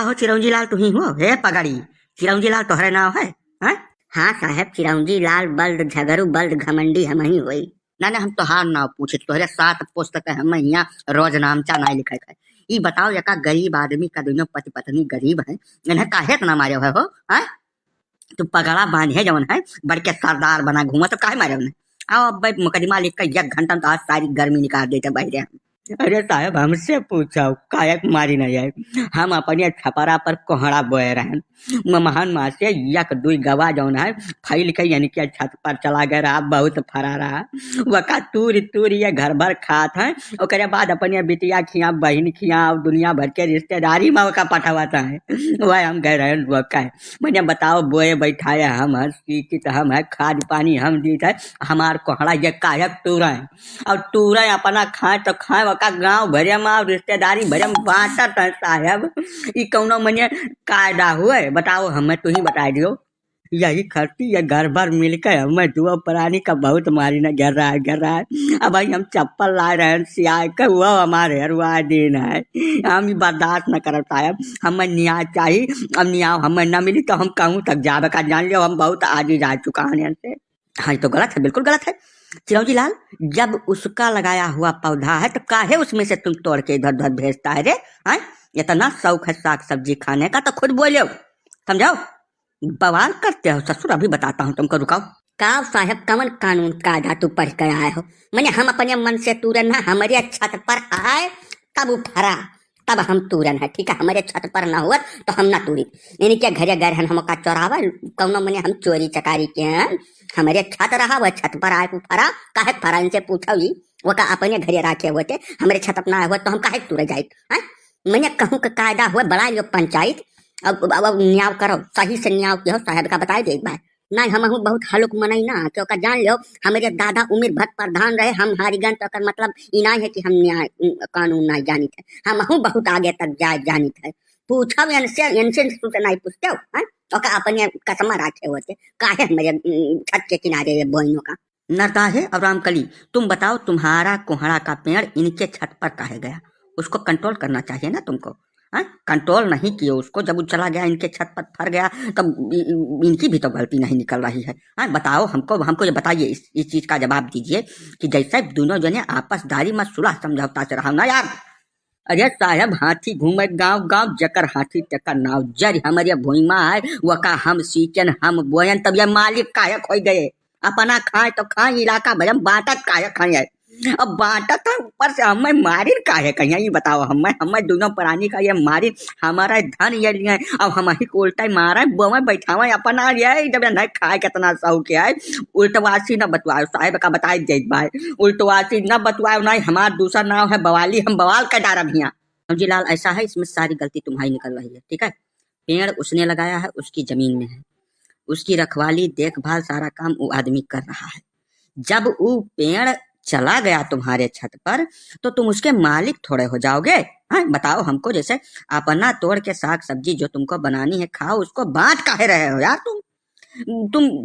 हो चिरौंजी लाल तुही हो हे पगड़ी। चिरौंजी लाल तोहरे नाव है हैं? हाँ साहब, चिरौंजी लाल बल्द झगड़ू बल्द घमंडी हम ही हुई। ना हम तोहार नाव पूछे तोहरे 7 पुस्तक हम यहाँ रोज नामचा ना लिखे है। ई बताओ यका गरीब आदमी का दोनों पति पत्नी गरीब है, इन्हें काहे इतना मारे हुए हो हैं? तू पगड़ा बांधे जवन है बढ़ के सरदार बना घूमा तो काहे मारे उन्हें? आओ अब भाई मुकदमा लिख कर 1 घंटा में तो आज सारी गर्मी निकाल देते बहरे। अरे साहब हमसे पूछो कायक मारी नहीं है, हम अपने छपरा पर कोहड़ा बोए रहे महान माँ से यक दुई गवा जौन है फैल के यानी कि छत पर चला गया रहा, बहुत फरा रहा वका तूर तूर ये घर भर खात है। ओकरे बाद अपने बिटिया खिया बहन खिया दुनिया भर के रिश्तेदारी में वका पठावाता है। वह हम गए रहे वका मैंने बताओ बोए बैठाए हम सीखित हम है खाद पानी हम दी है हमार कोहड़ा ये कायक टूरा है और टूरा अपना खाए तो खाए वका गांव भरे में रिश्तेदारी भरे में बांटत है साहब। ई कौनो मने कायदा हुए बताओ हमें तू ही बता दियो। यही खर्ची ये घर भर मिलकर हमें दुआ प्राणी का बहुत मारी न गिर रहा है। अब भाई हम चप्पल ला रहे हैं सियाए के वो हमारे हरवा दिन है, हम ही बर्दाश्त न कर साहब। हमें न्याय चाहिए, अब न्याय हमें न मिली तो हम कहूँ तक जावे का जान लियो हम बहुत आगे जा चुका है से। हाँ तो गलत है, बिल्कुल गलत है चिरौंजी लाल। जब उसका लगाया हुआ पौधा है तो काहे उसमें से तुम तोड़ के इधर उधर भेजता है रे? हैं इतना शौक है साग सब्जी खाने का तो खुद बोलो, समझाओ बवाल करते हो ससुर। अभी बताता हूँ तुमको, रुकाओ। काव साहब कमन कानून कायदा तू पढ़ कर आए हो? मैंने हम अपने मन से तुरन है हमारे छत पर आए तब फरा तब हम तुरन है, ठीक है? हमारे छत पर ना हुआ तो हम ना तुरी। यानी क्या घरे घर है हमका चोरावा कौनो मने हम चोरी चकारी के हैं? हमारे छत रहा वह छत पर आए फरा काहे फरा इनसे पूछो ही वो का अपने घरे रखे हुए थे हमारे छत पर ना हुआ तो हम काहे तुरे जाए हैं? मैंने कहूँ का कायदा हुआ बड़ा लो पंचायत अब न्याय करो सही से न्याय के हो साहब का बताए दे एक बार। नहीं हम बहुत हलुक मनई ना क्योंकि जान लो हमारे दादा उम्र भर प्रधान रहे हम हारीगन तो कर मतलब इना है कि हम न्याय कानून नहीं जानी थे, हम बहुत आगे तक जानी थे। पूछो इनसे नहीं पूछते हो हैं? तो अपने कसम रखे होते काहे मेरे छत के किनारे ये बोइनों का नरदाहे और रामकली तुम बताओ तुम्हारा कोहड़ा का पेड़ इनके छत पर काहे गया? उसको कंट्रोल करना चाहिए ना तुमको, हाँ? कंट्रोल नहीं किए उसको, जब वो चला गया इनके छत पर फर गया तब इनकी भी तो गलती नहीं निकल रही है। हाँ बताओ हमको ये बताइए, इस चीज का जवाब दीजिए कि जैसे दोनों जने आपसदारी में सुलह समझौता से रहा ना यार। अरे साहब हाथी घूमे गांव गांव जकर हाथी तकर नाव जर हमारे भूइमा है वका हम सींचन हम बोयन तब ये मालिक कायक हो गए। अपना खाए तो खाए इलाका भर बांटत कायक खाए, अब बांटत है ऊपर से हमें मारी काहे कहीं? ये बताओ हमें दोनों प्राणी का ये मारी हमारा धन ये लिए अब हम ही को उल्टा मारा बोवे बैठावा अपना ये जब नहीं खाए कितना शौक है। उल्टवासी न बतवाए साहब का बताए दे भाई, उल्टवासी न बतवाए नहीं हमारा दूसरा नाम है बवाली, हम बवाल का डारा भैया। जी लाल ऐसा है इसमें सारी गलती तुम्हारी निकल रही है, ठीक है? पेड़ उसने लगाया है उसकी जमीन में है, उसकी रखवाली देखभाल सारा काम वो आदमी कर रहा है। जब वो पेड़ चला गया तुम्हारे छत पर तो तुम उसके मालिक थोड़े हो जाओगे? हाँ बताओ हमको, जैसे अपना तोड़ के साग सब्जी जो तुमको बनानी है खाओ, उसको बांट काहे रहे हो यार?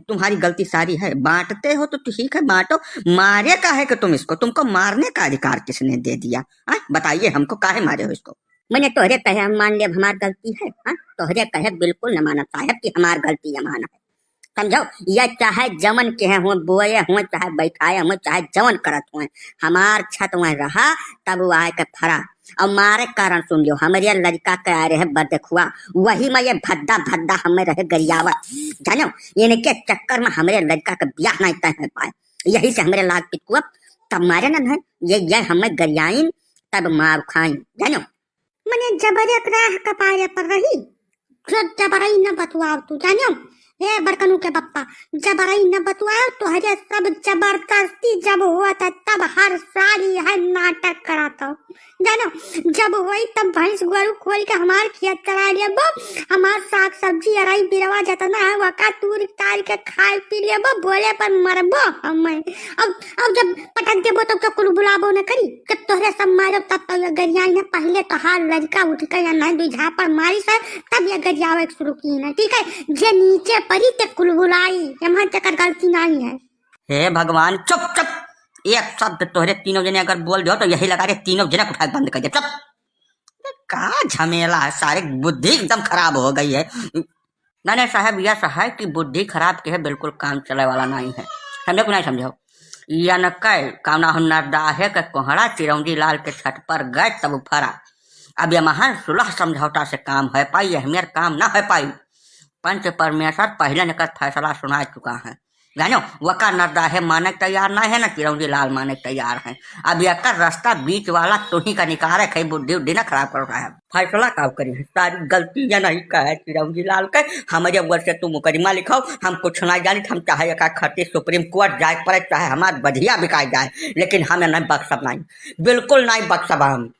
तुम्हारी गलती सारी है। बांटते हो तो ठीक है बांटो, मारे काहे कि तुम इसको? तुमको मारने का अधिकार किसने दे दिया? हाँ बताइए हमको काहे मारे हो इसको? मैंने तोहरे कहे हम मान लिया हमार गलती है, हाँ? तोहरे कहे बिल्कुल न माना साहब कि हमार गलती है माना है, समझो? या चाहे जमन के हुए बोए हुए चाहे बैठाए हुए चाहे जमन करत हुए हमार छत में रहा तब वो आए के फरा और मारे कारण सुन लियो हमारे लड़का के आ रहे बदखुआ वही में ये भद्दा भद्दा हमें रहे गरियावत जानो, इनके चक्कर में हमारे लड़का का ब्याह नहीं तय हो पाए, यही से हमारे लाग पिटकुआ तब मारे न ये हमें गरियाइन तब मार खाई जानो। मैंने जबरक राह कपारे पर रही जबरई न बतवाओ तू जानो हे बरकनू के पप्पा जबरई न बतवाओ तो हरे सब जबरदस्ती जब हुआ था तब हर साल यह नाटक कराता हूँ जानो। जब हुई तब भैंस गोरू खोल के हमार खेत करा लिया बो, हमार साग सब्जी अराई बिरवा जाता ना है वका तूर तार के खाए पी लिया बो, बोले पर मरबो हमें। अब जब पटक देबो तो क्या कुल बुलाबो न करी, जब तोहरे सब मारो तब तो ये गरिया ने पहले तो हार लड़का उठ के या नहीं दुई झापड़ मारी सर तब ये गरियावे शुरू की ना, ठीक है? जे नीचे परी ते कुल बुलाई हमार चक्कर गलती नहीं है। हे भगवान चुप चुप, एक शब्द तोहरे तीनों जने अगर बोल दो तो यही लगा रहे तीनों जने उठा बंद कर दे, चुप। का झमेला है, सारी बुद्धि एकदम खराब हो गई है। नहीं साहब, यह है कि बुद्धि खराब के है, बिल्कुल काम चले वाला नहीं है। समझो कि नहीं समझो? या न कह कामना नरदाहे के कोहड़ा चिरौंजी लाल के छत पर गए तब फरा। अब यह महान सुलह समझौता से काम है पाई, अहमियत काम ना है पाई। पंच परमेश्वर पहले निकट फैसला सुना चुका है। जानो वका नरदाहे माने तैयार ना है, ना चिरौंजी लाल माने तैयार है। अब यह का रास्ता बीच वाला तुही का निकाल है, बुद्धि उद्धि ना खराब कर रहा है। फैसला का करी है, सारी गलती या नहीं का है चिरौंजी लाल के। हमारे वर से तू मुकदमा लिखाओ, हम कुछ नहीं जानी, हम चाहे का खर्चे सुप्रीम कोर्ट जाए पड़े, चाहे हमारे बधिया बिकाई जाए, लेकिन हमें नहीं बख्शब नहीं, बिल्कुल नहीं बख्शब हम।